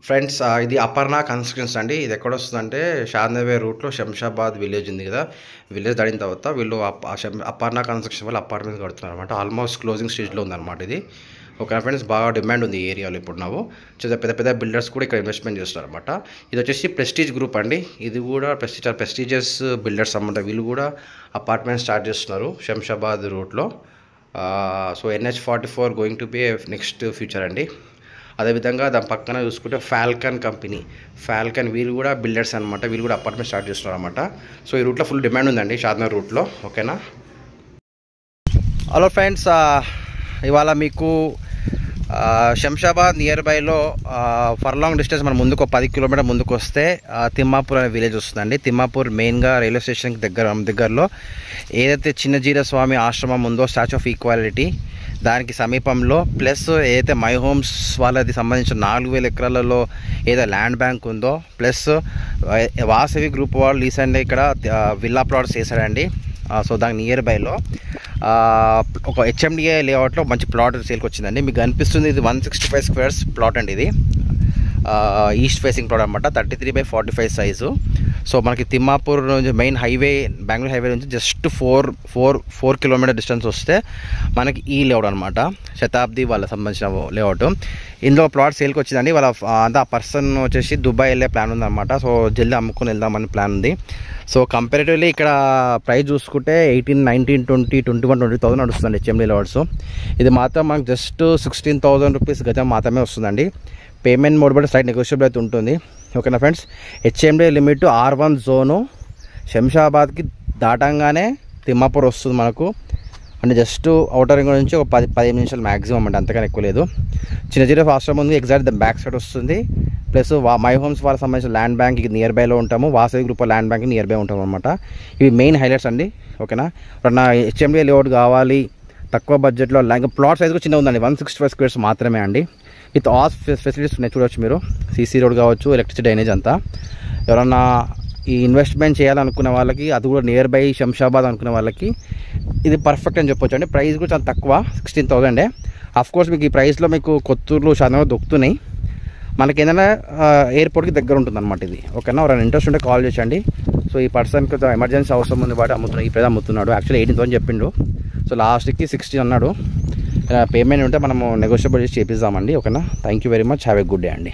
Friends ఇది Aparna constructions అండి. ఇది ఎక్కడొస్తుందంటే షాద్నగర్ రూట్లో శంషాబాద్ విలేజ్ ఉంది కదా, విలేజ్ దాటిన తర్వాత వీళ్ళు అపర్ణ కన్స్ట్రక్షన్ వాళ్ళు అపార్ట్మెంట్స్ కడుతున్నారు అనమాట. ఆల్మోస్ట్ క్లోజింగ్ స్టేజ్లో ఉందన్నమాట ఇది. ఓకే ఫ్రెండ్స్, బాగా డిమాండ్ ఉంది ఈ ఏరియాలో ఇప్పుడు. పెద్ద పెద్ద బిల్డర్స్ కూడా ఇక్కడ ఇన్వెస్ట్మెంట్ చేస్తారు అనమాట. ఇది వచ్చేసి ప్రెస్టీజ్ గ్రూప్ అండి. ఇది కూడా ప్రెస్టీజియస్ బిల్డర్స్ అనమాట. వీళ్ళు కూడా అపార్ట్మెంట్ స్టార్ట్ చేస్తున్నారు శంషాబాద్ రూట్లో. So NH44 going to be next future అండి. అదేవిధంగా దాని పక్కన చూసుకుంటే ఫాల్కన్ వీళ్ళు కూడా బిల్డర్స్ అనమాట. వీళ్ళు కూడా అపార్ట్మెంట్ స్టార్ట్ చేస్తున్నారు అనమాట. సో ఈ రూట్లో ఫుల్ డిమాండ్ ఉందండి షాద్నగర్ రూట్లో. ఓకేనా. హలో ఫ్రెండ్స్, ఇవాళ మీకు శంషాబాద్ నియర్ బైలో ఫర్లాంగ్ డిస్టెన్స్ మనం ముందుకు 10 కిలోమీటర్ ముందుకు వస్తే తిమ్మాపూర్ అనే విలేజ్ వస్తుందండి. తిమ్మాపూర్ మెయిన్గా రైల్వే స్టేషన్కి దగ్గరలో ఏదైతే చిన్నజీర స్వామి ఆశ్రమం ఉందో, స్టాచ్యూ ఆఫ్ ఈక్వాలిటీ, దానికి సమీపంలో ప్లస్ ఏదైతే మై హోమ్స్ వాళ్ళది సంబంధించిన 4000 ఎకరాలలో ఏదో ల్యాండ్ బ్యాంక్ ఉందో, ప్లస్ వాసవి గ్రూప్ వాళ్ళు రీసెంట్గా ఇక్కడ విల్లా ప్లాట్స్ చేశారండి. సో దానికి నియర్ బైలో ఒక HMDA లేఅవుట్లో మంచి ప్లాట్ సేల్కి వచ్చిందండి. మీకు కనిపిస్తుంది ఇది 165 స్క్వేర్స్ ప్లాట్ అండి. ఇది ఈస్ట్ ఫేసింగ్ ప్లాట్ అనమాట. 33/45 సైజు. సో మనకి తిమ్మాపూర్ నుంచి మెయిన్ హైవే, బెంగళూరు హైవే నుంచి జస్ట్ 4 కిలోమీటర్ డిస్టెన్స్ వస్తే మనకి ఈ లేఅవుట్ అనమాట. శతాబ్ది వాళ్ళకి సంబంధించిన లేఅవుట్. ఇందులో ప్లాట్ సేల్కి వచ్చిందండి. వాళ్ళ అంతా పర్సన్ వచ్చేసి దుబాయ్ వెళ్ళే ప్లాన్ ఉందన్నమాట. సో జల్దీ అమ్ముకొని వెళ్దామని ప్లాన్ ఉంది. సో కంపారిటివ్లీ ఇక్కడ ప్రైస్ చూసుకుంటే 18, 19, 20, 21, 20,000 నడుస్తుందండి HMDA లేఅవుట్స్. ఇది మాత్రం మనకు జస్ట్ 16,000 రూపీస్ గజం మాత్రమే వస్తుందండి. పేమెంట్ మోడ్ బట్టి సైట్ నెగోషియబుల్ అయితే ఉంటుంది. ఓకేనా friends. HMDA limit R1 zone శంషాబాద్కి దాటంగానే తిమ్మాపూర్ వస్తుంది మనకు. అంటే జస్ట్ అవుటర్ రింగ్ నుంచి ఒక 10-15 నిమిషాలు మ్యాక్సిమం అండి, అంతకన్నా ఎక్కువ లేదు. చిన్నజీర ఆశ్రమం ఉంది, ఎగ్జాక్ట్ ద బ్యాక్ సైడ్ వస్తుంది. ప్లస్ మై హోమ్స్ వాళ్ళకి సంబంధించిన ల్యాండ్ బ్యాంక్ నియర్ బైలో ఉంటాము. Vasavi group land bank near by ఉంటాము అనమాట. ఇవి మెయిన్ హైలైట్స్ అండి. ఓకేనా. ఇప్పుడు నా HMDA లేఅవుట్ కావాలి తక్కువ బడ్జెట్లో, ఇంకా ప్లాట్ సైజ్ కూడా చిన్న ఉందండి. 165 స్క్వేర్స్ మాత్రమే అండి. విత్ ఆల్ ఫెసిలిటీస్ ఉన్నాయి, చూడవచ్చు మీరు. CC రోడ్ కావచ్చు, ఎలక్ట్రిసిటీ డ్రైనేజ్ అంతా. ఎవరన్నా ఈ ఇన్వెస్ట్మెంట్ చేయాలనుకునే వాళ్ళకి, అది కూడా నియర్ బై శంషాబాద్ అనుకునే వాళ్ళకి ఇది పర్ఫెక్ట్ అని చెప్పొచ్చు అండి. ప్రైస్ కూడా చాలా తక్కువ, 16,000. కోర్స్ మీకు ఈ ప్రైస్లో మీకు కొత్తూరులో షాద్నగర్ దొరుకుతున్నాయి. మనకి ఏదైనా ఎయిర్పోర్ట్కి దగ్గర ఉంటుంది అనమాట ఇది. ఓకేనా. ఎవరైనా ఇంట్రెస్ట్ ఉంటే కాల్ చేయండి. సో ఈ పర్సన్కి ఎమర్జెన్సీ అవసరం ఉంది వాటి ఈ ప్రైస్ అమ్ముతున్నాడు. యాక్చువల్లీ 18,000 చెప్పిండు. సో లాస్ట్కి 16 అన్నాడు. పేమెంట్ ఉంటే మనము నెగోషియబుల్ చేసి చేపిద్దామండి. ఓకేనా. Thank you very much. Have a good day అండి.